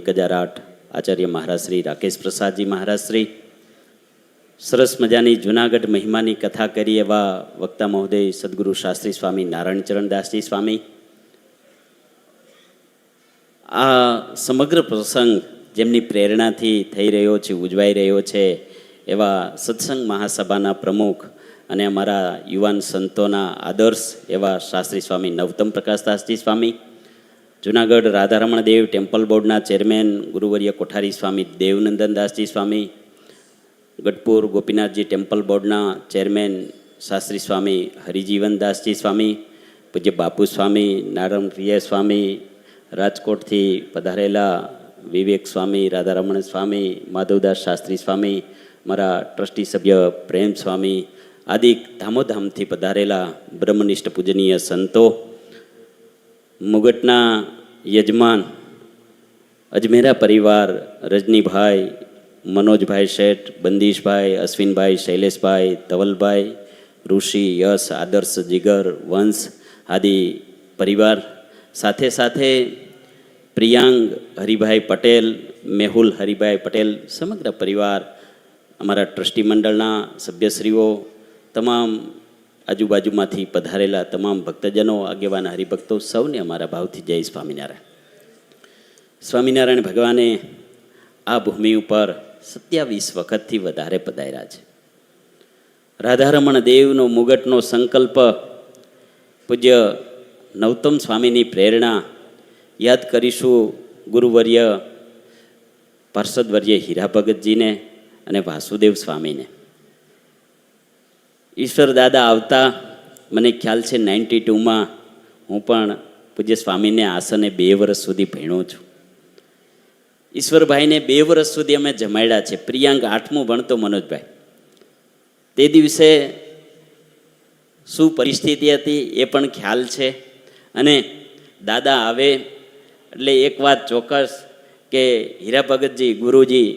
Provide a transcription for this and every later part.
1008 આચાર્ય મહારાજ શ્રી રાકેશ પ્રસાદજી મહારાજ શ્રી સરસ મજાની જૂનાગઢ મહિમાની કથા કરી એવા વક્તા મહોદય સદગુરુ શાસ્ત્રી સ્વામી નારાયણ ચરણદાસજી સ્વામી. આ સમગ્ર પ્રસંગ જેમની પ્રેરણાથી થઈ રહ્યો છે, ઉજવાઈ રહ્યો છે, એવા સત્સંગ મહાસભાના પ્રમુખ અને અમારા યુવાન સંતોના આદર્શ એવા શાસ્ત્રી સ્વામી નવતમ પ્રકાશદાસજી સ્વામી, જૂનાગઢ રાધારમણ દેવ ટેમ્પલ બોર્ડના ચેરમેન ગુરુવર્ય કોઠારી સ્વામી દેવનંદનદાસજી સ્વામી, ગઢપુર ગોપીનાથજી ટેમ્પલ બોર્ડના ચેરમેન શાસ્ત્રી સ્વામી હરિજીવનદાસજી સ્વામી, પૂજ્ય બાપુ સ્વામી નારાયણ પ્રિય સ્વામી, રાજકોટથી પધારેલા વિવેક સ્વામી, રાધારમણ સ્વામી, માધવદાસ શાસ્ત્રી સ્વામી, મારા ટ્રસ્ટી સભ્ય પ્રેમ સ્વામી આદિ ધામોધામથી પધારેલા બ્રહ્મનિષ્ઠ પૂજનીય સંતો, મુગટના યજમાન અજમેરા પરિવાર રજનીભાઈ, મનોજભાઈ શેઠ, બંદીશભાઈ, અશ્વિનભાઈ, શૈલેષભાઈ, ધવલભાઈ, ઋષિ, યશ, આદર્શ, જીગર, વંશ આદિ પરિવાર, સાથે સાથે પ્રિયાંગ હરિભાઈ પટેલ, મેહુલ હરિભાઈ પટેલ, સમગ્ર પરિવાર, અમારા ટ્રસ્ટી મંડળના સભ્યશ્રીઓ, તમામ આજુબાજુમાંથી પધારેલા તમામ ભક્તજનો, આગેવાન હરિભક્તો, સૌને અમારા ભાવથી જય સ્વામિનારાયણ. સ્વામિનારાયણ ભગવાને આ ભૂમિ ઉપર 27 વખતથી વધારે પધાર્યા છે. રાધારમણ દેવનો મુગટનો સંકલ્પ, પૂજ્ય નવતમ સ્વામીની પ્રેરણા યાદ કરીશું. ગુરુવર્ય પાર્ષદવર્ય હીરા ભગતજીને અને વાસુદેવ સ્વામીને. ઈશ્વર દાદા આવતા મને ખ્યાલ છે 92માં હું પણ પૂજ્ય સ્વામીને આસને 2 વર્ષ સુધી ભણ્યો છું. ઈશ્વરભાઈને 2 વર્ષ સુધી અમે જમાડ્યા છે. પ્રિયાંક 8મું ભણતો મનોજભાઈ. તે દિવસે શું પરિસ્થિતિ હતી એ પણ ખ્યાલ છે. અને દાદા આવે એટલે એક વાત ચોક્કસ કે હીરા ભગતજી, ગુરુજી,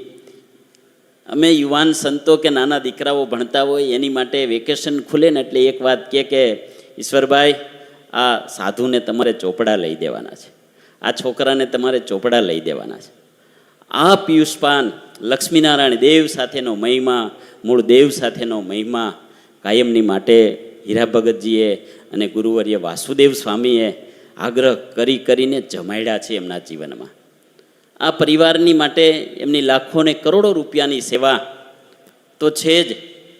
અમે યુવાન સંતો કે નાના દીકરાઓ ભણતા હોય એની માટે વેકેશન ખુલે ને એટલે એક વાત કે ઈશ્વરભાઈ, આ સાધુને તમારે ચોપડા લઈ દેવાના છે, આ છોકરાને તમારે ચોપડા લઈ દેવાના છે. આ પિયુષપાન લક્ષ્મીનારાયણ દેવ સાથેનો મહિમા, મૂળ દેવ સાથેનો મહિમા કાયમની માટે હીરા ભગતજીએ અને ગુરુવર્ય વાસુદેવ સ્વામીએ આગ્રહ કરીને જમાડ્યા છે એમના જીવનમાં. આ પરિવારની માટે એમની લાખો ને કરોડો રૂપિયાની સેવા તો છે જ,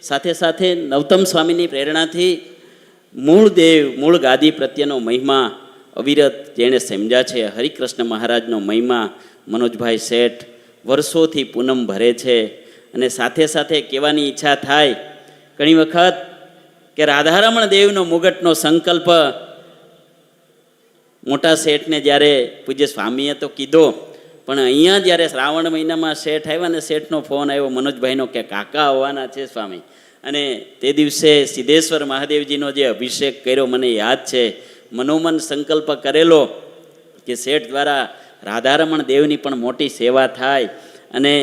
સાથે સાથે નવતમ સ્વામીની પ્રેરણાથી મૂળ દેવ, મૂળ ગાદી પ્રત્યેનો મહિમા અવિરત જેણે સમજ્યા છે. હરિકૃષ્ણ મહારાજનો મહિમા મનોજભાઈ શેઠ વર્ષોથી પૂનમ ભરે છે. અને સાથે સાથે કહેવાની ઈચ્છા થાય ઘણી વખત કે રાધારમણ દેવનો મુગટનો સંકલ્પ મોટા શેઠને જ્યારે પૂજ્ય સ્વામીએ તો કીધો, પણ અહીંયા જ્યારે શ્રાવણ મહિનામાં શેઠ આવ્યા ને શેઠનો ફોન આવ્યો મનોજભાઈનો કે કાકા આવવાના છે સ્વામી. અને તે દિવસે સિદ્ધેશ્વર મહાદેવજીનો જે અભિષેક કર્યો મને યાદ છે. મનોમન સંકલ્પ કરેલો કે શેઠ દ્વારા રાધારમણ દેવની પણ મોટી સેવા થાય. અને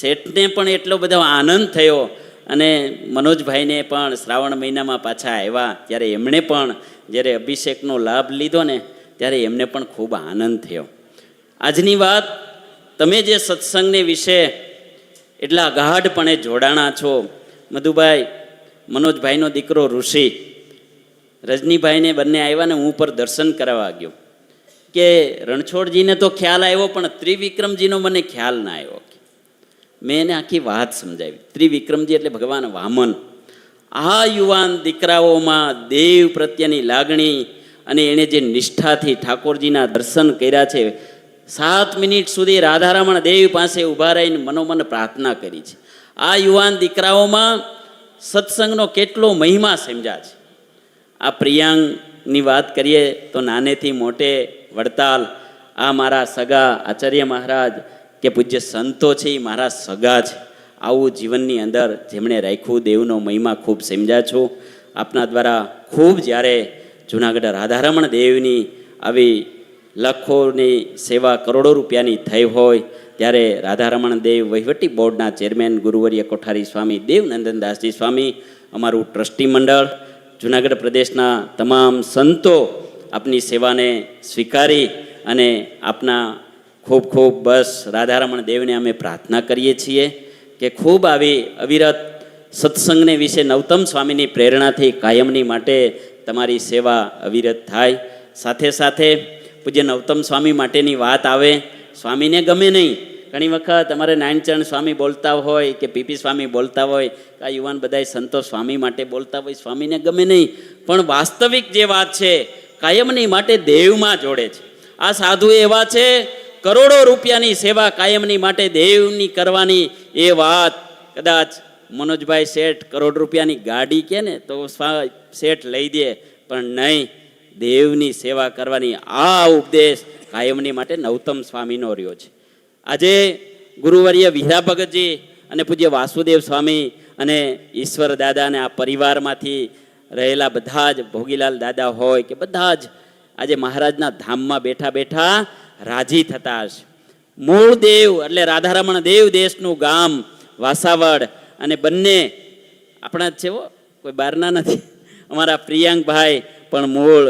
શેઠને પણ એટલો બધો આનંદ થયો. અને મનોજભાઈને પણ શ્રાવણ મહિનામાં પાછા આવ્યા ત્યારે એમણે પણ જ્યારે અભિષેકનો લાભ લીધો ને ત્યારે એમને પણ ખૂબ આનંદ થયો. આજની વાત, તમે જે સત્સંગને વિશે એટલા ગાઢપણે જોડાણા છો, મધુભાઈ, મનોજભાઈનો દીકરો ઋષિ, રજનીભાઈને બંને આવ્યા ને હું પર દર્શન કરાવવા ગયો કે રણછોડજીને તો ખ્યાલ આવ્યો પણ ત્રિવિક્રમજીનો મને ખ્યાલ ના આવ્યો. મેં એને આખી વાત સમજાવી. ત્રિવિક્રમજી એટલે ભગવાન વામન. આ યુવાન દીકરાઓમાં દેવ પ્રત્યેની લાગણી અને એણે જે નિષ્ઠાથી ઠાકોરજીના દર્શન કર્યા છે, 7 મિનિટ સુધી રાધારમણ દેવ પાસે ઊભા રહીને મનોમન પ્રાર્થના કરી છે. આ યુવાન દીકરાઓમાં સત્સંગનો કેટલો મહિમા સમજ્યા છે. આ પ્રિયાંગની વાત કરીએ તો નાનેથી મોટે વડતાલ, આ મારા સગા આચાર્ય મહારાજ કે પૂજ્ય સંતો છે એ મારા સગા છે. આવું જીવનની અંદર જેમણે રાખ્યું, દેવનો મહિમા ખૂબ સમજ્યા છું. આપના દ્વારા ખૂબ જ્યારે જૂનાગઢ રાધારમણ દેવની આવી લાખોની સેવા કરોડો રૂપિયાની થઈ હોય ત્યારે રાધારમણ દેવ વહીવટી બોર્ડના ચેરમેન ગુરુવર્ય કોઠારી સ્વામી દેવનંદનદાસજી સ્વામી, અમારું ટ્રસ્ટી મંડળ, જૂનાગઢ પ્રદેશના તમામ સંતો આપની સેવાને સ્વીકારી અને આપના ખૂબ ખૂબ બસ રાધારમણ દેવને અમે પ્રાર્થના કરીએ છીએ કે ખૂબ આવી અવિરત સત્સંગને વિશે નવતમ સ્વામીની પ્રેરણાથી કાયમની માટે તમારી સેવા અવિરત થાય. સાથે સાથે પૂજ્ય નવતમ સ્વામી માટેની વાત આવે, સ્વામીને ગમે નહીં. ઘણી વખત અમારે નારાયણચરણ સ્વામી બોલતા હોય કે પીપી સ્વામી બોલતા હોય, આ યુવાન બધાય સંતો સ્વામી માટે બોલતા હોય, સ્વામીને ગમે નહીં. પણ વાસ્તવિક જે વાત છે કાયમની માટે દેવમાં જોડે છે. આ સાધુ એવા છે, કરોડો રૂપિયાની સેવા કાયમની માટે દેવની કરવાની એ વાત કદાચ મનોજભાઈ શેઠ કરોડ રૂપિયાની ગાડી કે ને તો શેઠ લઈ દે, પણ નહીં, દેવની સેવા કરવાની આ ઉપદેશ કાયમની માટે નવતમ સ્વામીનો રહ્યો છે. આજે ગુરુવર્ય વિહરા ભગતજી અને પૂજ્ય વાસુદેવ સ્વામી અને ઈશ્વર દાદા અને આ પરિવારમાંથી રહેલા બધા જ ભોગીલાલ દાદા હોય કે બધા જ આજે મહારાજના ધામમાં બેઠા બેઠા રાજી થતા હશે. મૂળ દેવ એટલે રાધારમણ દેવ દેશનું ગામ વાસાવડ, અને બંને આપણા જ છે, કોઈ બહારના નથી. અમારા પ્રિયાંકભાઈ પણ મૂળ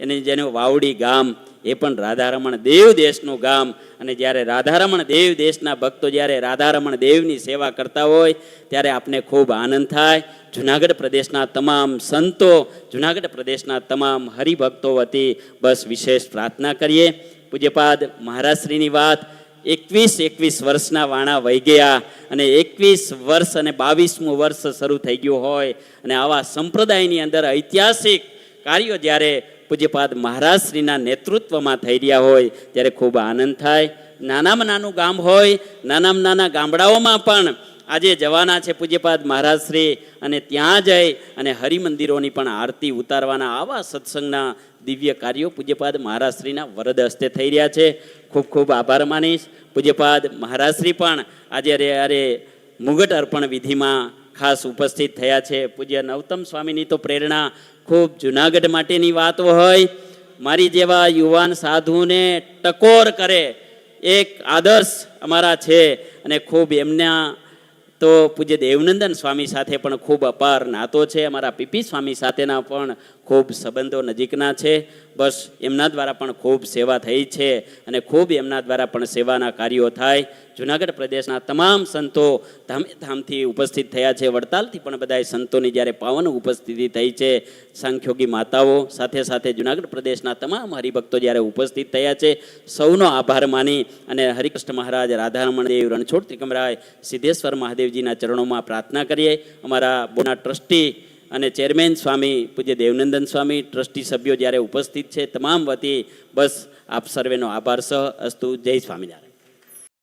એની જેનું વાવડી ગામ એ પણ રાધારમણ દેવ દેશનું ગામ. અને જ્યારે રાધારમણ દેવ દેશના ભક્તો જ્યારે રાધારમણ દેવની સેવા કરતા હોય ત્યારે આપને ખૂબ આનંદ થાય. જુનાગઢ પ્રદેશના તમામ સંતો, જુનાગઢ પ્રદેશના તમામ હરિભક્તો વતી બસ વિશેષ પ્રાર્થના કરીએ. પૂજ્યપાદ મહારાજશ્રીની વાત, 21 વર્ષના વાણા વહી ગયા અને 21 વર્ષ અને 22મું વર્ષ શરૂ થઈ ગયું હોય અને આવા સંપ્રદાયની અંદર ઐતિહાસિક કાર્યો જ્યારે પૂજ્યપાદ મહારાજશ્રીના નેતૃત્વમાં થઈ રહ્યા હોય ત્યારે ખૂબ આનંદ થાય. નાનામાં નાનું ગામ હોય, નાનામાં નાના ગામડાઓમાં પણ આજે જવાના છે પૂજ્યપાદ મહારાજશ્રી, અને ત્યાં જઈ અને હરિમંદિરોની પણ આરતી ઉતારવાના આવા સત્સંગના દિવ્ય કાર્યો પૂજ્યપાદ મહારાજશ્રીના વરદ હસ્તે થઈ રહ્યા છે. ખૂબ ખૂબ આભાર માનીશ. પૂજ્યપાદ મહારાજશ્રી પણ આજે અરે મુગટ અર્પણ વિધિમાં ખાસ ઉપસ્થિત થયા છે. પૂજ્ય નવતમ સ્વામીની તો પ્રેરણા ખૂબ જુનાગઢ માટેની વાતો હોય. મારી જેવા યુવાન સાધુને ટકોર કરે એક આદર્શ અમારા છે, અને ખૂબ એમના તો પૂજ્ય દેવનંદન સ્વામી સાથે પણ ખૂબ અપાર નાતો છે. અમારા પીપી સ્વામી સાથેના પણ ખૂબ સંબંધો નજીકના છે. બસ એમના દ્વારા પણ ખૂબ સેવા થઈ છે અને ખૂબ એમના દ્વારા પણ સેવાના કાર્યો થાય. જુનાગઢ પ્રદેશના તમામ સંતો ધામે ધામથી ઉપસ્થિત થયા છે. વડતાલથી પણ બધા સંતોની જ્યારે પાવન ઉપસ્થિતિ થઈ છે, સાંખ્યોગી માતાઓ સાથે સાથે જુનાગઢ પ્રદેશના તમામ હરિભક્તો જ્યારે ઉપસ્થિત થયા છે, સૌનો આભાર માની અને હરિકૃષ્ણ મહારાજ, રાધારમણ દેવ, રણછોડ ત્રિકમરાય, સિદ્ધેશ્વર મહાદેવજીના ચરણોમાં પ્રાર્થના કરીએ. અમારા બોના ટ્રસ્ટી અને ચેરમેન સ્વામી પૂજ્ય દેવનંદન સ્વામી, ટ્રસ્ટી સભ્યો જ્યારે ઉપસ્થિત છે, તમામ વતી બસ આપ સર્વેનો આભાર સહ અસ્તુ. જય સ્વામિનારાયણ.